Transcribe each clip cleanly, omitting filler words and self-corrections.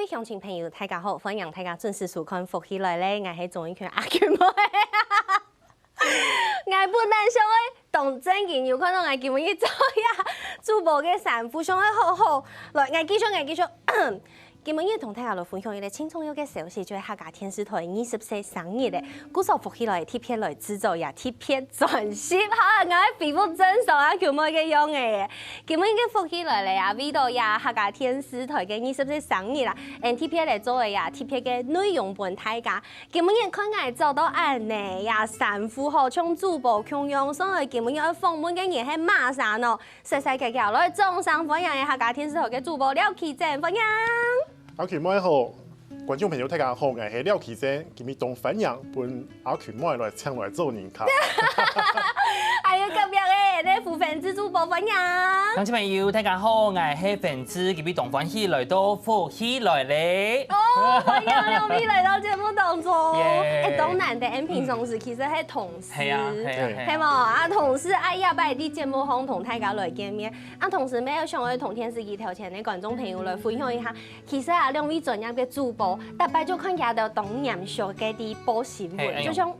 位乡亲朋友，大家好，欢迎大家准时收看《福起来咧》，我是综艺圈阿娟妹。我本来想要当正经，有看到我今日做呀主播嘅sản婦，想要好好來，我繼續。今日同大家來分享一個輕鬆有嘅消息，就係客家電視台24生日嘅，鼓手福起來貼片來製作呀貼片全攝嚇，我皮膚真爽啊，叫乜嘅樣嘅？今日嘅福起來咧呀，為到呀客家電視台嘅24生日啦，貼片嚟做嘅呀貼片嘅內容本大家，今日看我做到安呢呀，產婦好像主播共用，所以今日要訪問嘅人係馬上哦，細細嘅嘅來掌聲歡迎客家電視台嘅主播廖啟正，歡迎。阿權妹好，觀眾朋友大家好，我係廖啟正，今日當反陽伴阿權妹來唱來做年卡。還有隔壁嘅咧副粉絲主播歡迎。觀眾朋友大家好，我係粉絲，今日當歡喜來到福起來咧。哦，歡迎兩位來到節目當中。誒，當然的，俺平常時其實係同事，係嘛？啊，同事哎呀，擺啲節目可同大家來見面。啊，同時咩有想去同電視機頭前嘅觀眾朋友來分享一下，其實啊，兩位專業嘅主播，大擺就看見到當年小嘅啲報新聞，就像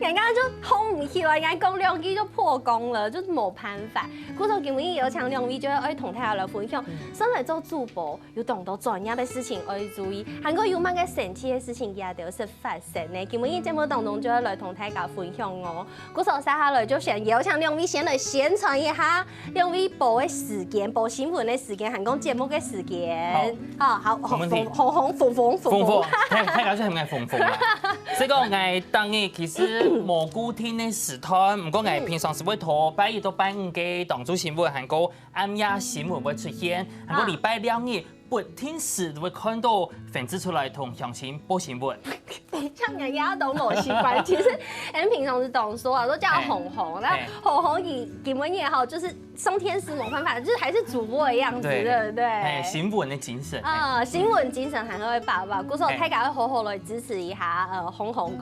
人家就紅唔起來，人家講兩句就破功了，就冇辦法。故作今日有請兩位就要同大家來分享，上來做主播有當到專業嘅事情要注意，還有乜嘅神奇嘅事情也都是發生嘅。今日節目當中就要來同大家分享哦。故作接下來就先有請兩位先來宣傳一下兩位報嘅時間、報新聞嘅時間，還講節目嘅時間。好，紅，大家就係唔係鳳啊？所以講我當日其實無固定嘅時段，唔過我平常時會拖拜一到拜五嘅當做新聞，還講暗夜新聞會出現，還講禮拜兩日不定時會看到粉絲出來同鄉親報新聞。像人家都冇習慣，其實俺平常是懂說啊，都叫紅紅，那紅紅以基本也好，就是上天使冇辦法，就是還是主播的樣子，對不對？新聞的精神。新聞精神還會把握，故說大家會好好來支持一下，紅嘅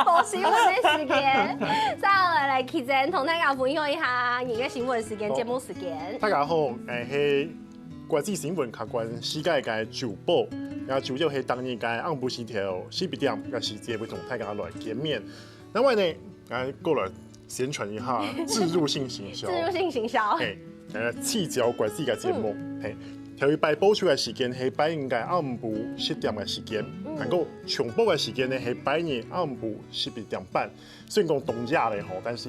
報新聞的時間。再來啟正同大家分享一下而家新聞時間、節目時間。大家好，我係國際新聞客觀世界嘅主播。然後主要係當日嘅暗晡時條4點嘅時間會同大家來見面。另外呢，過來宣傳一下置入性行銷。置入性行銷。刺椒關係嘅節目，頭一擺播出嘅時間係擺應該暗晡7點嘅時間，還有重播嘅時間呢係擺日暗晡11點半。雖然講冬假咧吼，但是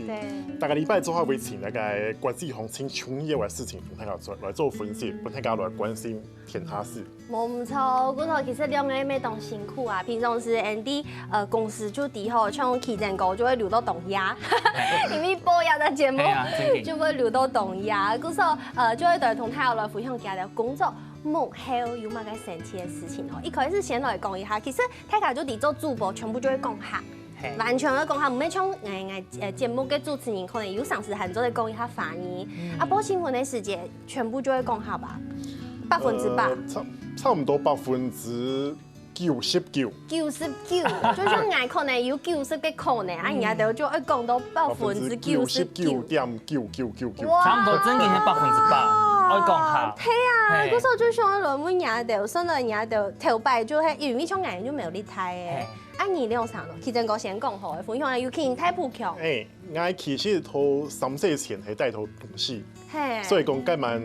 大家禮拜之後會請那個國際行情重要嘅事情同大家來做分析，幫大家來關心天下事。冇唔錯，嗰套其實兩個人咩當辛苦啊，平常時 Andy 公司就底後像啟正哥就會留到冬假，因為播呀嘅節目就會留到冬假，嗰時候就會對同大家來分享家嘅工作幕後有乜嘅神奇嘅事情哦。一開始先來講一下，其實大家就嚟做主播，全部就會講下。完全去講下，唔係像節目嘅主持人可能有常時限咗嚟講一下反應。報新聞嘅時間全部就會講下吧，100%。差唔多99%。99，就像我可能有90嘅可能，人家就會講到99.999999。差唔多真嘅係100%，我講下。係啊，嗰時候就想論文人哋，甚至人哋頭擺就係因為像我就冇你睇嘅。按你兩場咯，啟正哥先講好，分享下有傾太普及。我其實頭3歲前係帶頭同事，所以講今晚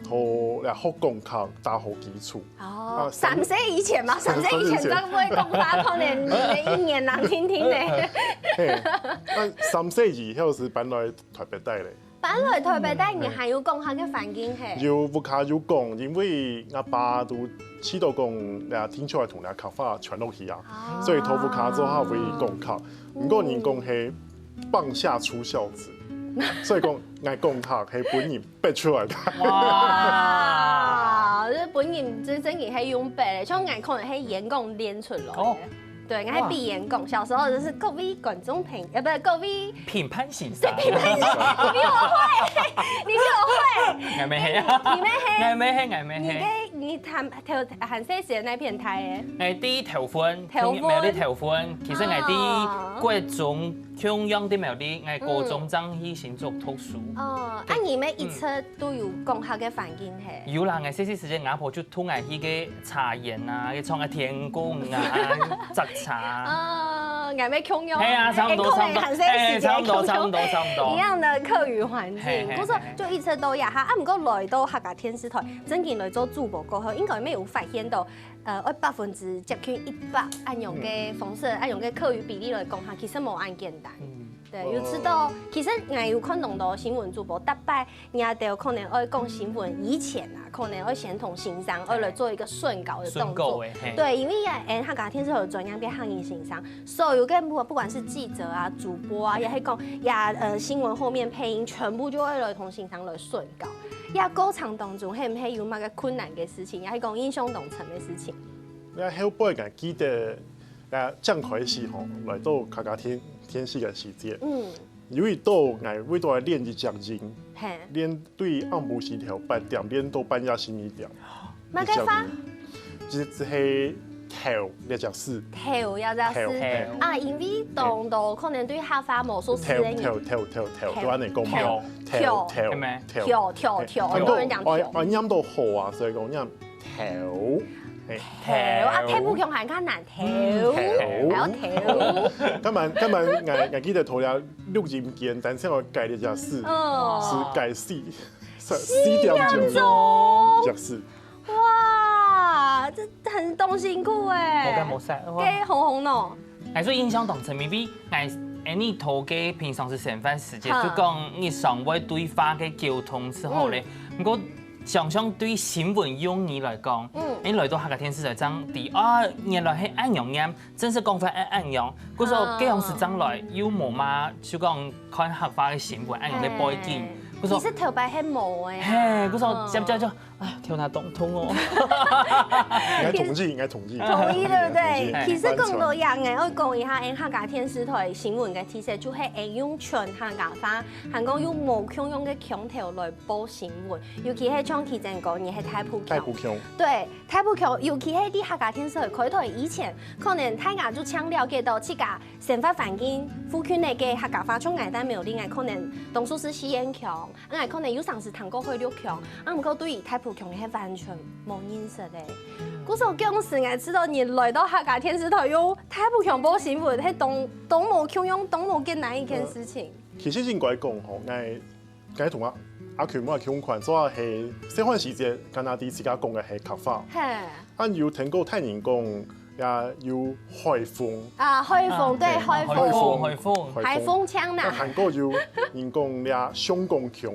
頭學講卡打好基礎。哦，3歲以前嘛，3歲以前真唔會講法，可能你一年難聽聽咧。3歲以後是搬來台北帶咧。搬來台北帶，你還要講下嘅環境係？要屋卡要講，因為阿爸都知道講，聽出來同人客話傳落去啊，所以頭屋卡之後會講卡。不過人講係棒下出孝子，所以講愛講卡係本人逼出來嘅。哇！即本人真正係用逼嚟，像愛可能係演講練出來嘅。對，我係閉眼講，小時候就是各位觀眾朋友，不是各位評判形象。評判形象，你比我會，你比我會。我沒黑啊！你沒黑？我沒黑，我沒黑。你談韓式時那片台嘅？啲頭婚，沒有啲頭婚，其實係啲各種中央啲苗啲，我高中爭去先做讀書。哦，啊，你們一切都有講下嘅環境係？有啦，我細細時陣外婆就推我去個茶園啊，去創個天宮啊，摘茶。啊，我咪窮用。係啊，差唔多，差唔多，差唔多，差唔多，差唔多。一樣的課餘環境，嗰時就一切都有嚇。啊，唔過來到客家電視台，真見來做主播過後，應該沒有發現到。100%接近100按樣嘅方式，按樣嘅課餘比例來講下，其實冇咁簡單。對，有知道，其實我有看到到新聞主播，大概也都可能愛講新聞以前啊，可能愛先同先生愛來做一個順稿的動作。對，因為客家電視台專業嘅行業先生，所有嘅不管是記者啊、主播啊，也係講新聞後面配音，全部就愛來同先生來順稿。過程當中係唔係有乜個困難嘅事情，也係講印象當中嘅事情。你後背個記得，將開始吼來到客家電視嘅時節，由於到我為到練一隻音，練對暗晡時調8點，練到半夜12點。乜嘅法？係頭一隻事。頭一隻事。啊，因為當到可能對客家無所事嘅人。頭，都安尼講嘛。跳，很多人講跳。我音到好啊，所以講音頭。啊，睇不強係較難調，還要調。今日我記得頭了錄音鍵，但是我改了一隻事，是改4點鐘隻事。哇，這很動辛苦哎。冇晒，給紅咯。係所以印象當中，maybe 你頭嘅平常時食飯時間，就講日常會對話嘅交通之後咧，不過。想象對新聞用語來講，你來到客家電視台爭啲啊，原來係按樣樣，真係講法按樣。嗰時候幾樣時爭來，要無嘛，就講看客家嘅新聞按樣嘅背景。其實頭擺係冇嘅。係，嗰時候接就唉，跳下動通哦。應該統計，統一對不對？其實更多樣嘅，我講一下，客家電視台新聞嘅其實就係用全客家話，係講用無腔用嘅腔調來報新聞，尤其係像其前講，而係太普腔。對，太普腔，尤其係啲客家電視台開台以前，可能大家就強調嘅到自家生活環境，附近嚟嘅客家話，從外單苗啲嘅可能當初是西安腔。我可能有嘗試談過去6強，唔過對於太普強係完全冇認識嘅。嗰時候嗰時我知道你來到客家電視台用太普強報新聞，係當冇強用，當冇艱難一件事情。其實應該講吼，我同阿權冇強款，所以係細漢時節，加拿大自家講嘅係客話。係。按要聽過太人講。也要海風啊，海風對海風腔呐。韓國要人講咧雙港腔，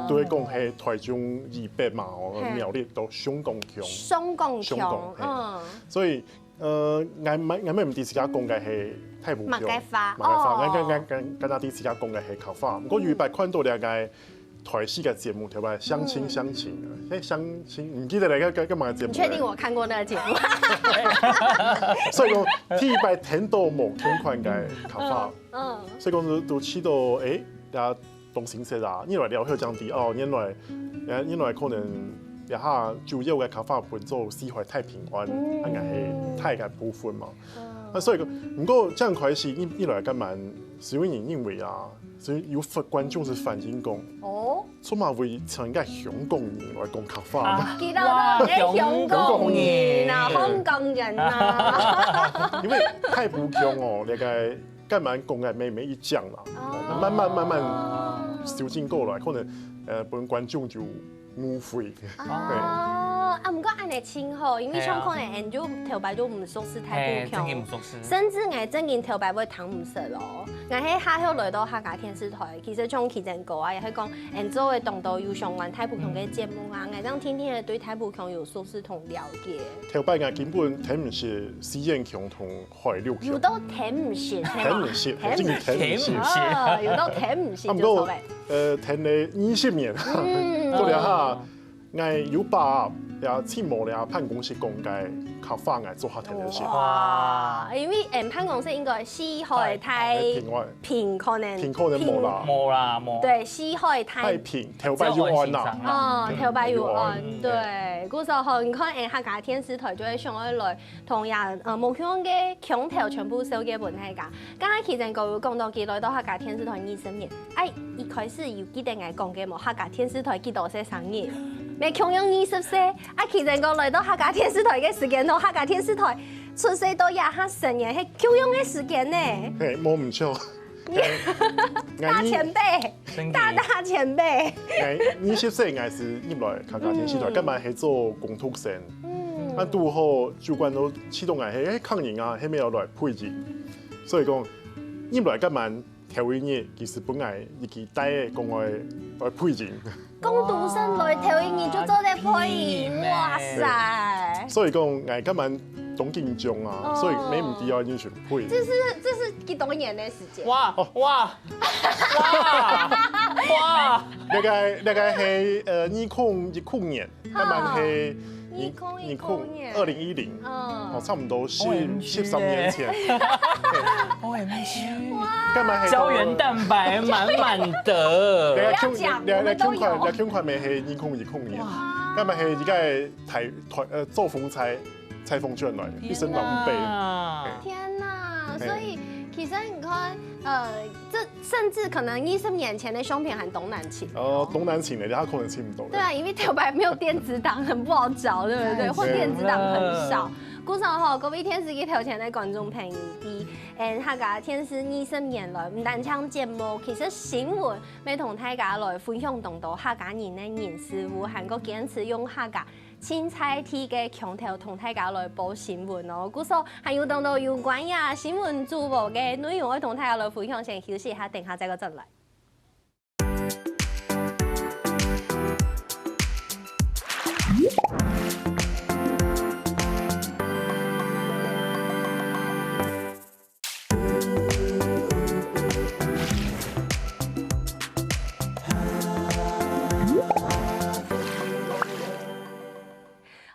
都會講係台中以北嘛，苗栗都雙港腔。雙港腔，所以我咪唔知自家講嘅係太普腔，馬街話，我啲自家講嘅係客話。不過預備看到咧個台視嘅節目，對吧？相親，相親，唔記得你個嘛節目？你確定我看過那個節目？所以講第一擺聽到冇聽款嘅客話，所以講都知道誒，也動形式啊，原來了解講啲哦，原來可能一下主要嘅客話伴做四海太平灣，係係太嘅部分嘛。所以唔過這樣開始，一來根本少人認為啊。所以有觀眾是反映講，出馬會請個香港人來講客話。記得啦，香港人啊，香港人啊。因為太普腔哦，你個根本講嘅每一講啦，慢慢修正過來，可能本觀眾就誤會。唔過按你稱號，因為像可能人就頭擺都唔熟悉太普腔，甚至我真見頭擺會談唔熟咯。我喺下後來到客家電視台，其實從其前個啊，又係講人做嘅動作有相關太普腔嘅節目啊，我當天天對太普腔有熟悉同了解。頭擺我根本睇唔是西安腔同海陸腔，有都睇唔是，睇唔是，有都睇唔是。唔過睇你20年，做了下。我有把呀，切莫呀，办公室公介靠放来做下头的事。哇，因为办公室应该四海太平，可能冇啦，对，四海太平，头摆又安啦。哦，头摆又安，对。嗰時候你看客家電視台就會上來同人目標嘅腔調全部收嘅本體㗎。剛才其實佢講到幾來到客家電視台20年，一開始要記得我講嘅冇客家電視台幾多些生意，未強用20歲，其實我來到客家電視台嘅時間同客家電視台出世到10年係強用嘅時間呢。係冇唔錯。大前輩，大前輩。20歲我是入來客家電視台，今日係做工讀生。拄好主管都啟動係抗人啊，係咩有來配置，所以講入來今晚頭一日其實本來一期帶嘅講來配置。工讀生來頭一日就做啲配置，哇塞！所以講我今晚。懂緊張啊，所以沒唔知要完全配。這是幾多年的時間？哇！大概係2019年，慢慢係2010，差唔多13年前。OMG！ 哇！膠原蛋白滿滿的。不要講，我們都有。你款咪係2019年，今日係而家係做風采。裁縫卷來，一身狼狽。天哪！所以其實你看，這甚至可能20年前的商品還東南請。東南請的，他可能請唔到。對啊，因為頭牌沒有電子檔，很不好找，對不對？或電子檔很少。故上吼，各位電視機頭前的觀眾朋友啲，客家電視20年來，唔單唱節目，其實新聞要同大家來分享更多客家人的人事物，韓國堅持用客家青菜體嘅腔調同大家來報新聞哦。故所還有更多有關呀新聞主播嘅內容，我同大家來分享。先休息一下，等下再個進來。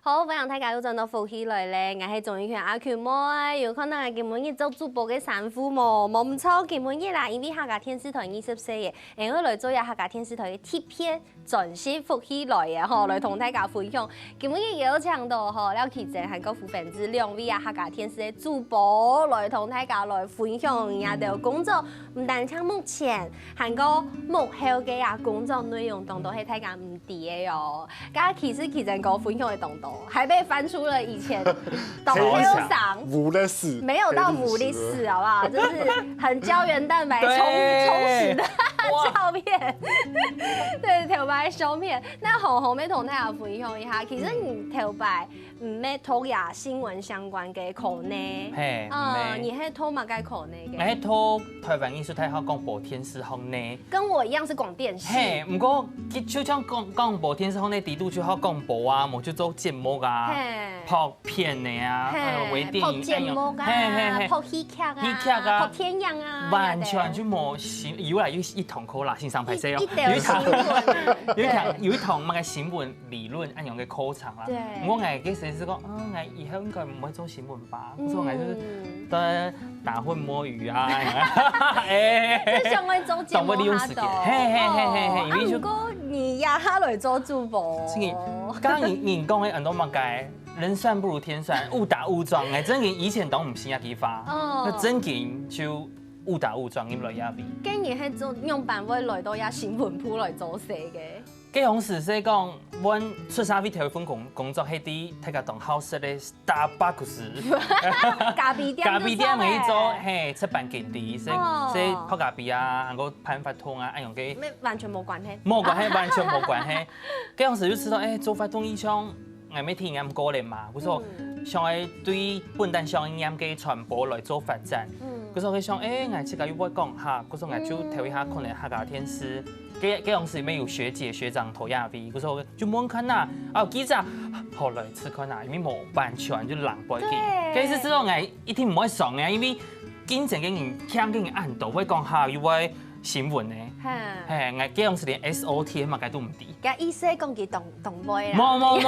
好，歡迎大家又轉到福氣來咧，我係鍾意權阿權妹，有可能係今晡日做主播嘅sản婦冇唔錯，今晡日啦，因為客家電視台24嘅，我來做下客家電視台嘅貼片全新福氣來嘅，吼，來同大家分享。今晡日有請到吼廖啟正係個2位啊客家電視嘅主播，來同大家來分享呀條工作，唔單止目前，還個幕後嘅呀工作內容，當到係大家唔知嘅喲。咁其實啟正個分享嘅當到。還被翻出了以前董六賞5的4，沒有到5的4，好不好？就是很膠原蛋白充實的照片，對頭擺相片。那紅要同大家分享一下，其實你頭擺唔係拖呀新聞相關嘅課呢？你係拖乜嘅課呢？我係拖台灣藝術大學廣播電視學呢。跟我一樣是廣電系。嘿，不過就像廣播電視學呢，地度就學廣播啊，冇就做節目啊，拍片的啊，微電影，拍節目啊，拍戲劇啊，拍天陽啊，完全就冇以為有一堂課啦，先上排寫哦，有一堂乜嘅新聞理論按樣嘅課程啦。我係幾時是講，我以後應該唔會做新聞吧？所以我就是在打混摸魚啊，即係想去做節目下度。不過你呀，下來做主播。剛剛你講嘅很多乜嘅，人算不如天算，誤打誤撞嘅，真嘅以前當唔先一幾發，那真嘅就誤打誤撞入來也比。竟然係做用辦法來到呀新聞鋪來做事嘅。嗰陣時是講，我出社會頭一份工作係啲大家同好食嘅 Starbucks， 咖啡店嚟做，嘿出版經理，即泡咖啡啊，還個派發通啊，一樣嘅。完全冇關係。冇關係，完全冇關係。嗰陣時就知道，做發通以上，我咪聽啱歌嚟嘛，嗰時候想係對本地上啱嘅傳播來做發展。嗰時候佢想，我自己要講下，嗰時候我就睇一下可能客家電視。嗰陣時沒有學姐學長投亞飛，嗰時候就冇看啦，記者後來次看啦，因為冇完全就冷背嘅。嗰時之後我一定唔會上嘅，因為經常嘅人聽嘅人按到會講下，因為新闻呢。嘿，我基隆是连 SOT 嘛，都唔知。甲意思讲佢动杯啦。冇，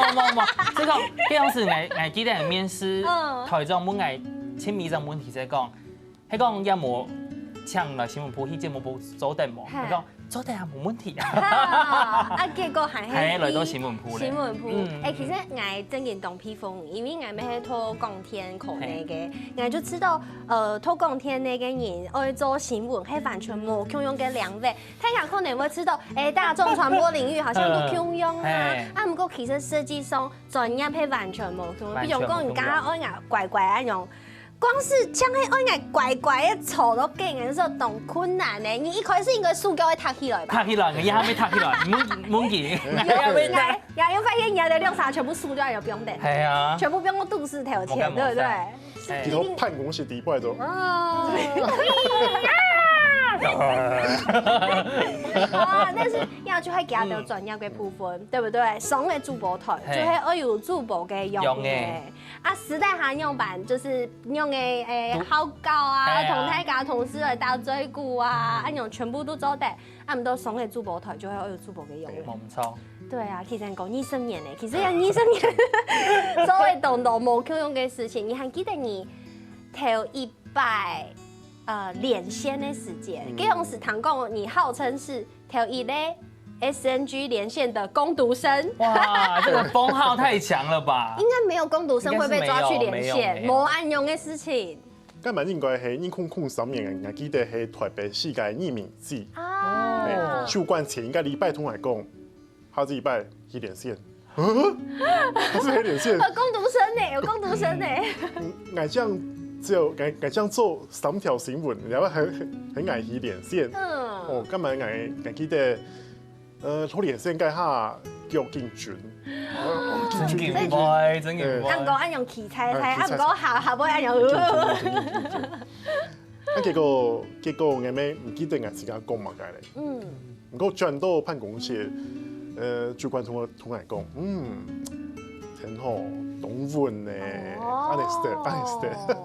即講基隆是我記得面試台中本我簽名張問題在講，佢講有冇請來新聞部去節目部做定冇？佢講做定係冇問題啊。結果係來到新聞部咧。新聞部，其實我真件當披風，因為我咪去拖港天口那個，我就知道，拖港天那個人愛做新聞，係完全冇共用嘅兩位。大家可能會知道，大眾傳播領域好像都共用啊，不過其實實際上專業係完全冇共用。比如講，人家愛牙怪怪那種。光是將迄愛牙怪怪嘅錯都竟然說懂困難呢？你一開始應該數據會讀起來吧？讀起來，我一下未讀起來，唔記。又發現人哋兩啥全部數據又不用的，係啊，全部不用都市條填，對不對？其實辦公室底部都。啊，但是要就係加到專業嘅部分，對不對？上嘅主播台就係要有主播嘅用嘅。啊，時代下用版就是用嘅好高啊，同大家同事嚟打嘴鼓啊，用全部都做得。啊，唔到上嘅主播台就係要有主播嘅用嘅。冇錯。對啊，其實講20年咧，其實有20年作為動動冇共用嘅事情，你還記得你頭一擺？連線的時間，基隆是唐貢，你號稱是頭一個 SNG 連線的工讀生。哇，這個封號太強了吧？應該沒有工讀生會被抓去連線，冇暗用的事情。根本應該係2003年，我記得係台北市嘅二明記。啊！主管前一個禮拜同我講，下個禮拜去連線。他是去連線。有工讀生呢，有工讀生呢。我這樣。就我這樣做3條新聞，然後很愛去連線。哦，今日我記得，拖連線嗰下叫建準。真勁快，真勁快。按講按用器材，按唔講下尾按用。結果我咪唔記得我自己講乜嘅咧。不過轉到辦公室，主管同我講，很好，懂文咧 ，understand。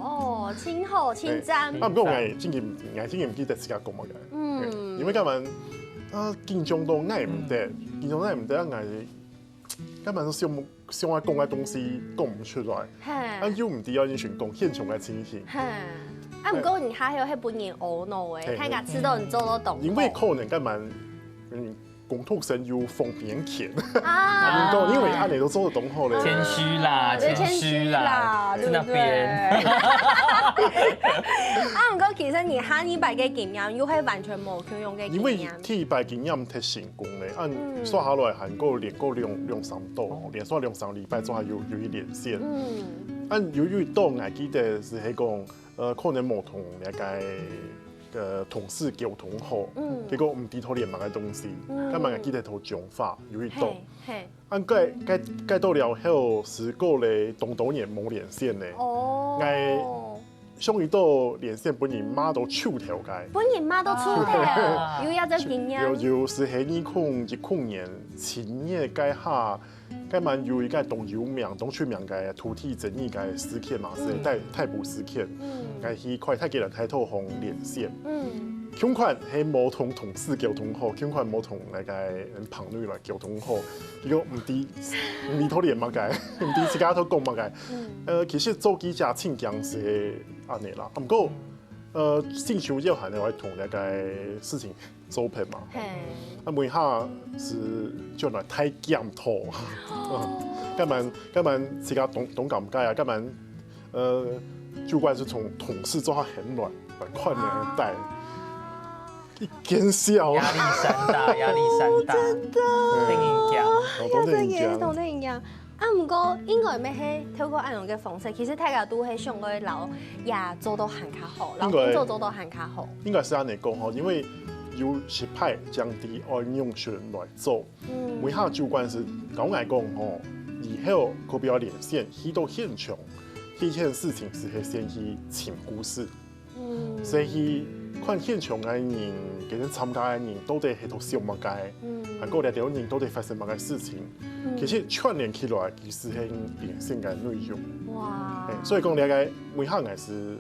哦，清好清真。不過我真嘅唔記得自己講乜嘅。因為今日緊張到嗌唔得，根本想我講嘅東西講唔出來。要唔啲完全講現場嘅情形。唔過你還有係本人懊惱誒，睇下知道你做得懂。因為可能根本工讀生有方便錢啊，因為阿你都做得懂好咧。謙虛啦，在那邊。唔過其實你下禮拜嘅經驗又係完全冇共用嘅經驗。因為第一擺經驗太成功咧，按刷下來韓國連過兩三度，連刷2-3禮拜之後有一連線。按由於到我記得是係講，可能冇同那個同事溝通好，結果唔知道連埋嘅東西，咁我記得套講法有一度。按該到了後10個咧，多年冇連線咧，我上一度連線本人媽都出條街，本人媽都出條，有一隻經驗。有時係2019年前夜街下，該蠻有一個東出名嘅土地爭議嘅事件嘛，是太埔事件，係去快太給人太透紅連線。恐款係冇同同事溝通好，恐款冇同那個朋友來溝通好，結果唔知套連乜嘅，唔知自家都講乜嘅。其實做記者請講是安尼啦，不過興趣有限嘅話，同那個事情做配嘛。每下是將來太檢討，根本自家懂尷尬啊，根本主管是從同事做下很亂，快年代。一見笑，壓力山大，真的，同你一樣。唔過應該咩係透過咁樣嘅方式，其實大家都係想去留也做到行卡好，留工作做到行卡好。應該是咁嚟講嗬，因為有時派將啲愛用權來做，每下主管是講嚟講嗬，以後佢比較連線，去到現場，第一件事情是係先去請故事，所以看現場嘅人，其實參加嘅人到底係度笑乜嘅，韓國嚟到人到底發生乜嘅事情，其實串聯起來其實係連線嘅內容。哇！所以講你個每下係是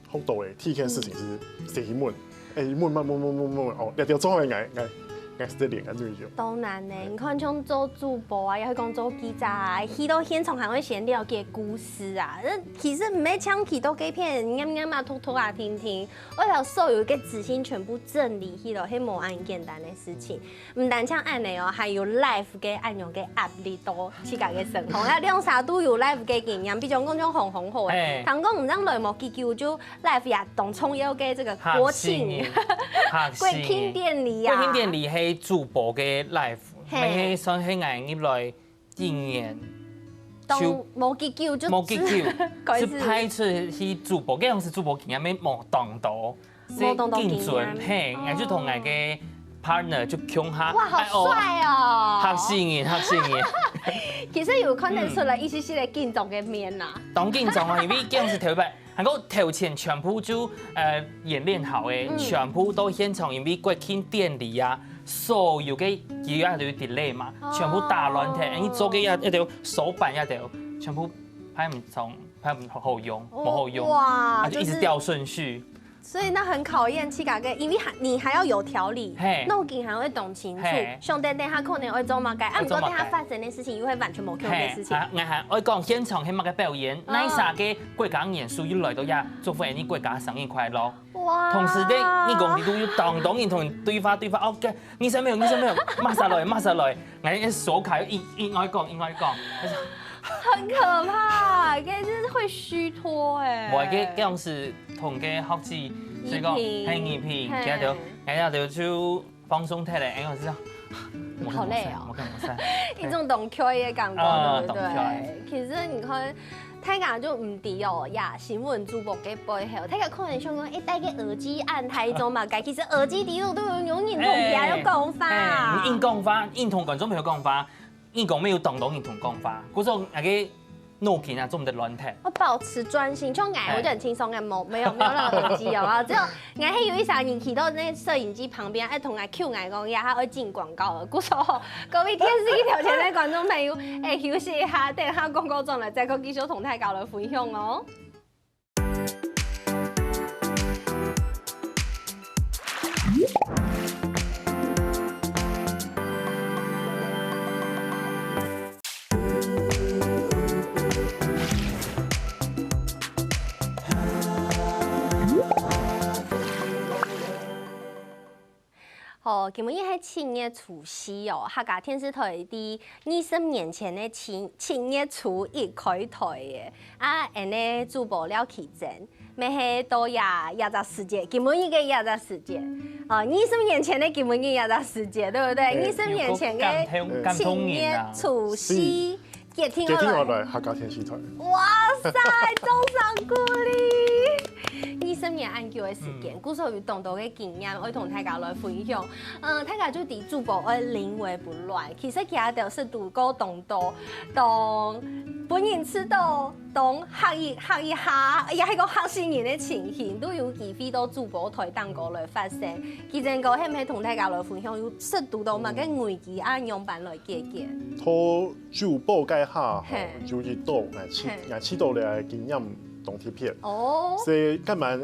好多嘅，第一件事情是寫新聞。问哦，一條裝嘅硬是在練緊呢樣。當然呢，你看像做主播啊，又去講做記者啊，去到現場還會先了解故事啊。其實唔係搶去到幾片，啱啊吐啊聽，為了所有嘅資訊全部整理去到，係冇咁簡單嘅事情。唔單像安尼哦，還有 live 嘅按樣嘅壓力多，自家嘅生活啊，兩啥都有 live 嘅經驗，比如講種紅好嘅，唐講唔讓內幕結構就 live 呀，當重要嘅這個國慶、國慶典禮啊，國慶典禮係主播嘅 live， 係算係藝業來經驗，就冇結構就冇結構，是派出去主播，嗰樣是主播經驗咩冇當到，冇當到經驗，係，我就同我嘅 partner 就傾下，哇，好帥哦，嚇死人。其實有可能出來一些些嘅緊張嘅面啦，當緊張啊，因為嗰樣是頭擺。還有頭前全部就演練好嘅，全部都現場，因為國慶典禮啊，所有嘅嘢啊都要 delay 嘛，全部打亂睇，你做嘅一條手板一條，全部拍唔中，拍唔好用，冇好用，哇，就一直掉順序。所以那很考驗自家嘅，因為你還要有條理，腦筋還會懂清楚。上等下可能會做乜嘅，啊唔過等下發生嘅事情又會完全冇 Q 嘅事情。我講現場係乜嘅表演，那啥嘅國家元素一來到呀，祝福你國家生日快樂。哇！同時咧，你講你都要當然同對話，OK，你想沒有？馬上來，我手卡應該講。很可怕，跟就是會虛脫哎。我嘅嗰樣是同嘅學子，所以講係二片，其實就放鬆睇嚟，因為知道好累哦，一種懂 Q 嘅感覺，對不對？其實你看，大家就唔知哦呀，新聞主播嘅背後，大家可能想講，戴個耳機按台中嘛，其實耳機底度都有認同別有講法，認講法，認同觀眾朋友講法。應講沒有當認同講法，嗰種那個腦筋啊，做唔得亂睇。我保持專心，像我就很輕鬆嘅，沒有那個耳機哦，只有我係有一下人去到那攝影機旁邊，同我 Q 我講呀，佢進廣告了。嗰時候各位電視機頭前嘅觀眾朋友，休息一下，等下廣告轉來再繼續同大家來分享哦。哦，今日係7月除夕哦，客家電視台啲20年前嘅7月初1開台嘅，啊，呢主播廖啟正，咪係到廿隻時節，今日嘅廿隻時節，啊，20年前嘅今日嘅廿隻時節，對不對？20年前嘅7月除夕，接聽我來客家電視台。哇塞，掌聲鼓勵！20年按叫嘅時間，古時候有當到嘅經驗，我同大家來分享。大家就對主播愛臨危不亂，其實其實就是獨個當到當本人知道當嚇一下，也係個嚇死人嘅情形，都有機會到主播台當個來發生。其實個係唔係同大家來分享，有識讀到乜嘅危機按樣辦來解決。托主播介下，就一到我知道嘅經驗。動貼片，所以今晚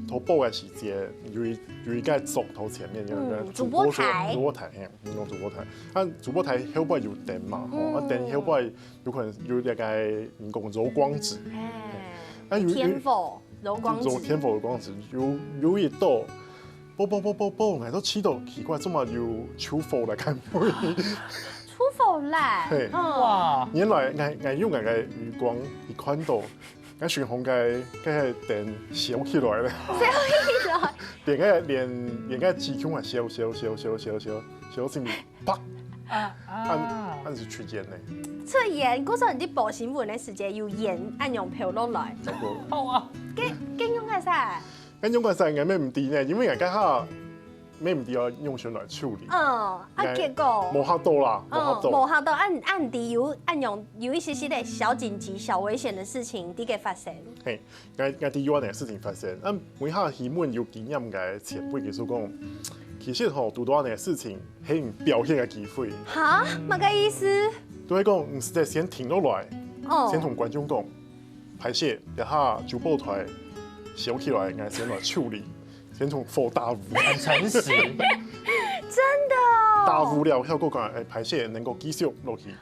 投播嘅時節，有一個組頭前面有個主播台，用主播台，啊主播台後邊有電嘛，電後邊有可能有一個人工柔光紙，天府柔光紙，天府柔光紙有一道播，我都知道奇怪，怎麼有出貨嚟看會？出貨嚟，哇！原來我用我嘅餘光一看到。我選紅嘅電燒起來咧，連個機槍啊燒先啪，按是出煙咧。出煙，嗰時候啲播新聞嘅時節要煙按樣飄落來。好啊，跟用嘅晒。跟用嘅晒我咩唔掂咧，因為人家下。咩唔掂啊？用上來處理。結果冇嚇到啦，冇嚇到，按地有一些嘅小緊急、小危險嘅事情啲嘅發生。係，我啲有呢事情發生，每下新聞有經驗嘅前輩其實講，其實吼讀到呢事情係表現嘅機會。嚇，乜嘅意思？都係講，唔是在先停落來，先同觀眾講，排泄，一下主播台燒起來，我先來處理。先从佛大雾，很诚实，真的哦。大雾了，效果讲排泄能够继续落去，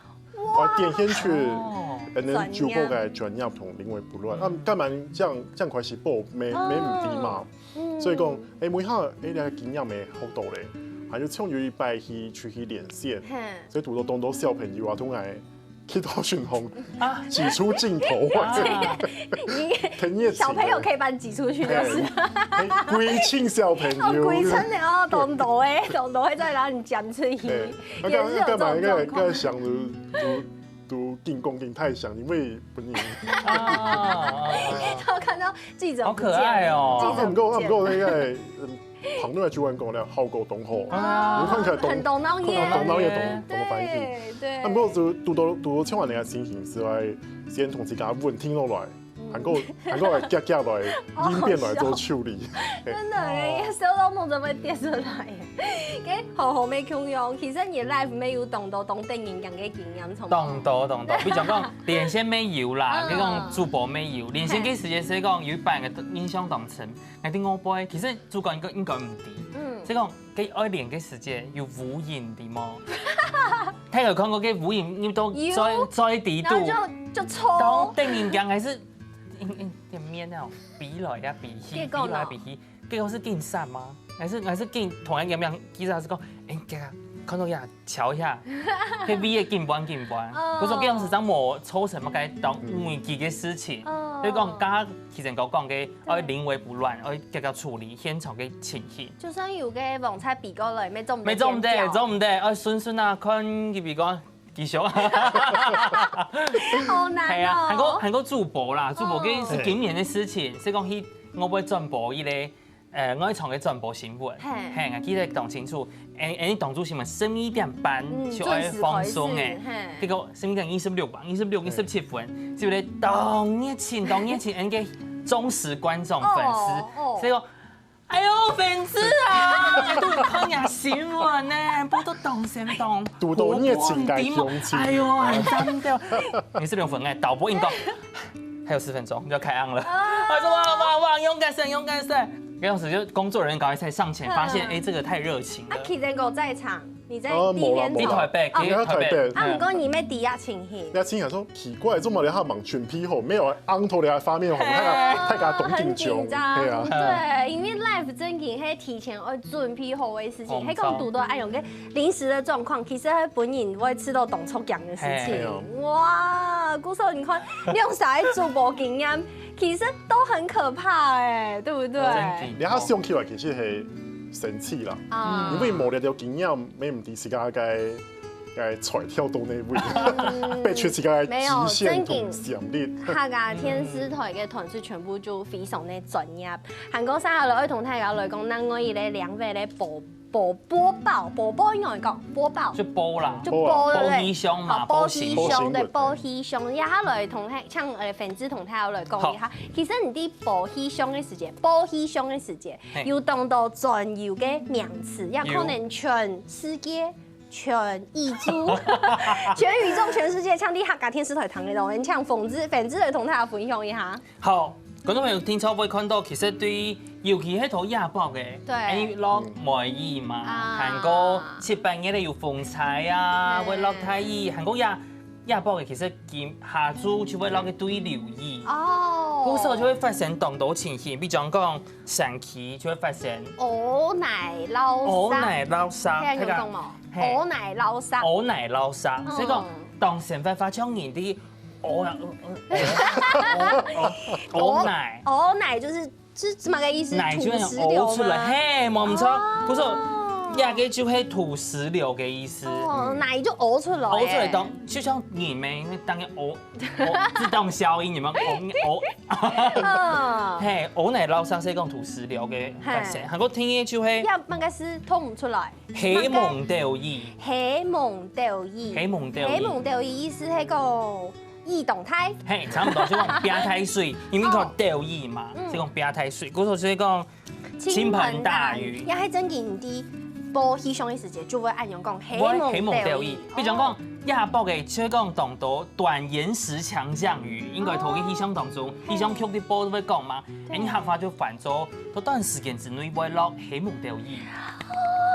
电先去，能足够嘅专业同临危不乱。干嘛这样开始报没唔低嘛？所以讲，每下你嘅经验咪好多咧，还要从有一拜去连线，所以读到多小朋友啊，都爱。去到巡红挤出镜头，小朋友可以把你挤出去，就是归亲小朋友，归亲的哦，懂会再让你讲出去，也是有这种状况。想都进攻进太想，因为不你。他看到记者好可爱哦，记者不过那个。旁边的主管讲了，好过懂好，你看起来很懂脑也，懂反应。对。不过就读到千万人嘅心情之外，先同自己问听落来，能够来夹来应变来做处理。真的嘅，小到梦都会跌出来嘅。嘅好咩功用？其實你 life 沒有懂電影講嘅經驗，從懂，比如講連線沒有啦，你講主播沒有，連線嘅時間是講有一班嘅印象當中，我啲我輩其實主角應該唔啲，即係講佢愛連嘅時間要無言啲麼？睇佢講過嘅無言要到再地度，就抽。當電影講還是點面啊？比來呀比去，比來比去，結果是競賽嗎？還是競同樣咁樣？其實係講看到呀，瞧一下，迄味嘅緊關。佢說嗰陣時陣冇抽什麼嘅當危機嘅事情，所以講家其實講嘅要臨危不亂，要積極處理現場嘅情形。就算有嘅黃彩比過來，沒做唔得，要順啊，看佢比講繼續。好難哦。韓國主播啦，主播嘅是今年嘅事情，所以講佢我會轉播伊咧。我喺廠嘅轉播新聞，我記得講清楚。你當主新聞11點半就愛放鬆嘅，結果11點26分，就咧當熱情，人嘅忠實觀眾粉絲，所以講，哎呦粉絲啊，都看下新聞呢，不都懂先懂，讀到熱情嘅勇氣，哎呦，很真的，26分誒，導播應該還有10分鐘就要開案了，我說哇，勇敢神。嗰陣時就工作人員趕快才上前，發現這個太熱情了。其實我在場，你在第一天台北。唔過你咩第一情形？第一情形說奇怪，這麼你下忙全批後，沒有昂頭你下發面紅，太加懂緊張，係啊。對，因為 live 真嘅係提前要準備好嘅事情，係講讀到按用嘅臨時嘅狀況，其實係本人會知道懂錯樣嘅事情。哇，姑嫂，你看你用啥主播經驗？其實都很可怕哎，對不對？你下上起來其實係神奇啦，因為冇了經驗，沒唔啲時間嘅才跳到那位，被全世界極限同強烈。客家電視台嘅團隊全部就非常的專業。韓國三下來同大家來講，咱我伊咧兩位咧播報應該講播報，就播啦，就播對不對？播戲胸對，播戲胸。一下來同佢像粉絲同他來講一下，其實你啲播戲胸嘅時節，播戲胸嘅時節，要當到專有嘅名詞，也可能全世界、全宇宙、全宇宙、全世界，像啲客家電視台談嘅東西，像粉絲來同他分享一下。好。觀眾朋友聽錯會看到，其實對尤其係套亞博嘅，誒落梅姨嘛，韓國7、8月咧有風采啊，會落太姨，韓國亞博嘅其實見下晝就會落嘅對流衣，嗰時候就會發生當到情形，比如講上期就會發生鵝奶撈沙，聽講冇？鵝奶撈沙，所以講當成份發槍年啲。鵝奶就是什麼個意思？奶就係嘔出來，嘿，冇錯，不是，亞個就係土石流嘅意思。奶就嘔出來，當就像你們當個自動消音，你們嘿，鵝奶撈沙係講土石流嘅發生，韓國聽嘅就係，乜個是吐唔出來？黑蒙掉意意思係個。異動態，嘿，差唔多就講變態水，因為佢掉意嘛，是講變態水。嗰時候是講傾盆大雨，也係真嘅啲播戲上嘅時節，就會按樣講黑蒙掉意。比如講亚博嘅即講當到短延時強降雨，應該同佢氣象當中，氣象局啲報都會講嘛，你合法就反做，到短時間之內會落黑蒙掉雨。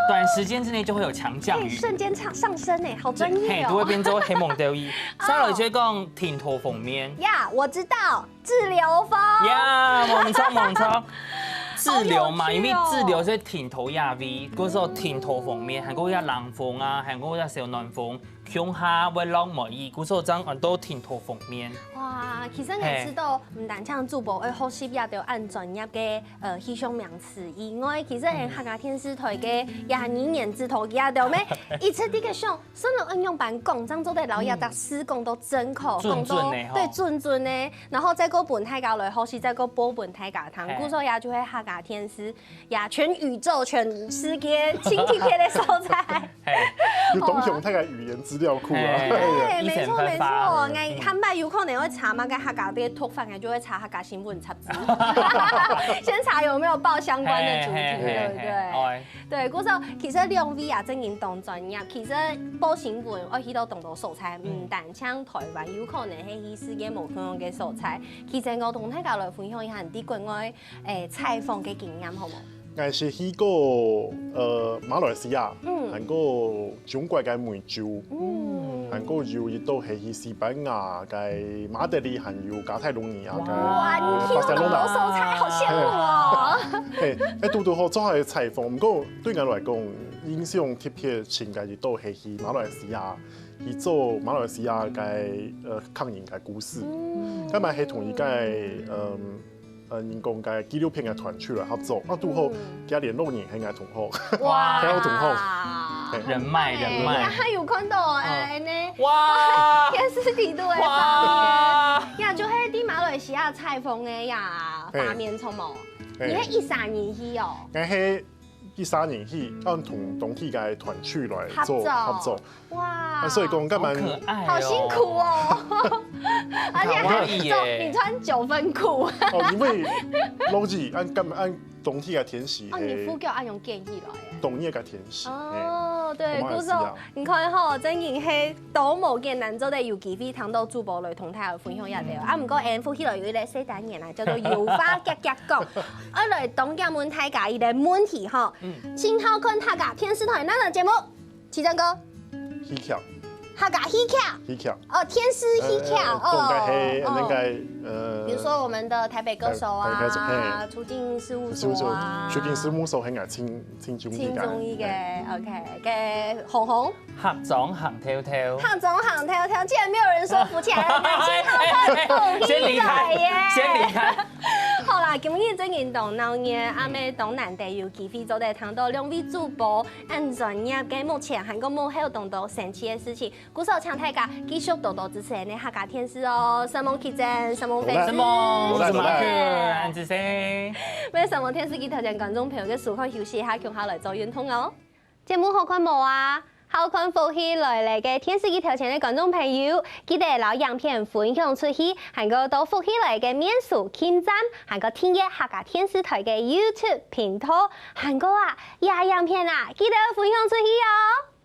短時間之內就會有強降雨，瞬間上升哎，好專業哦。都會變做黑蒙掉雨。再來就講天頭鋒面。呀，我知道，滯留風。呀，冇錯。滯留嘛，因為滯留係天頭亞威，嗰時候天頭鋒面，還有一冷風啊，還有一小暖風，向下會落梅雨，嗰時候爭很多天頭鋒面。哇，其實我知道，唔但唱主播，學習也要按專業嘅氣象名詞以外，其實喺客家電視台嘅22年之頭也要咩？一次啲嘅上，雖然按用版講，漳州嘅老爺仔施工都真好，講到對準嘅，然後再個本大家來學習，再個播本大家聽，嗰時候也就係客家電視，也全宇宙、全世界親切嘅素材。要懂用睇下語言資料庫啊。對，沒錯。我坦白有可能會查嘛，跟客家啲突發，就會查客家新聞雜誌，先查有沒有報相關的主題，對不對？對，嗰時候其實兩位也真係當專業，其實報新聞我去到動到素材，唔但像台灣有可能係去世界無同樣嘅素材，其實我同大家來分享一下啲國外採訪嘅經驗，好冇？我是去過馬來西亞，還過中國嘅梅州，還過又亦都係去西班牙嘅馬德里，還有加泰隆尼亞嘅巴塞羅那。素材好羨慕哦！拄好做下採訪，不過對我來講，印象特別深嘅亦都係去馬來西亞，去做馬來西亞嘅抗疫嘅故事，咁咪係同一個人講嘅紀錄片嘅團出來合作，拄好加聯絡人係我同學，哇，係我同學，人脈，還有看到呢，哇，電視台都會發嘅，呀，就係啲馬來西亞採訪嘅呀，畫面錯冇，你係13年去哦，我係13年去，按同當地嘅團出來做合作，哇，所以講根本好辛苦哦。而且你穿9分褲。哦，因為老子按當地嘅天氣。哦，你副腳按用建議來嘅。當地嘅天氣。哦，對，嗰時候你看吼，真係係都無見難做的有機會聽到主播來同大家分享一條。啊，唔過 N 副起來有一個細單元啊，叫做有話夾夾講。我來東家問大家一個問題吼，請好看客家電視台哪個節目？齊正哥。戲劇。客家戲劇，哦，天師戲劇，比如說我們的台北歌手啊，出境事務所啊，出境事務所係輕綜藝嘅 ，OK 嘅紅，客莊行跳跳，客莊行跳跳，既然沒有人說服氣，先離開。好啦，今日真係當鬧熱，阿妹當難得有機會做得聽到兩位主播按專業嘅目前韓國幕後當到神奇嘅事情。鼓手請大家繼續多多支持你客家電視哦，什麼 kitchen，什麼粉絲，什麼安子生，咩什麼電視機頭前觀眾朋友嘅舒康休息一下，共下來做運動哦。節目好看冇啊？好看福氣來嘅電視機頭前嘅觀眾朋友，記得攞影片分享出去，還有到福氣來嘅面書網站，還有訂閱客家電視台嘅 YouTube 頻道，還有影片啊，記得分享出去哦。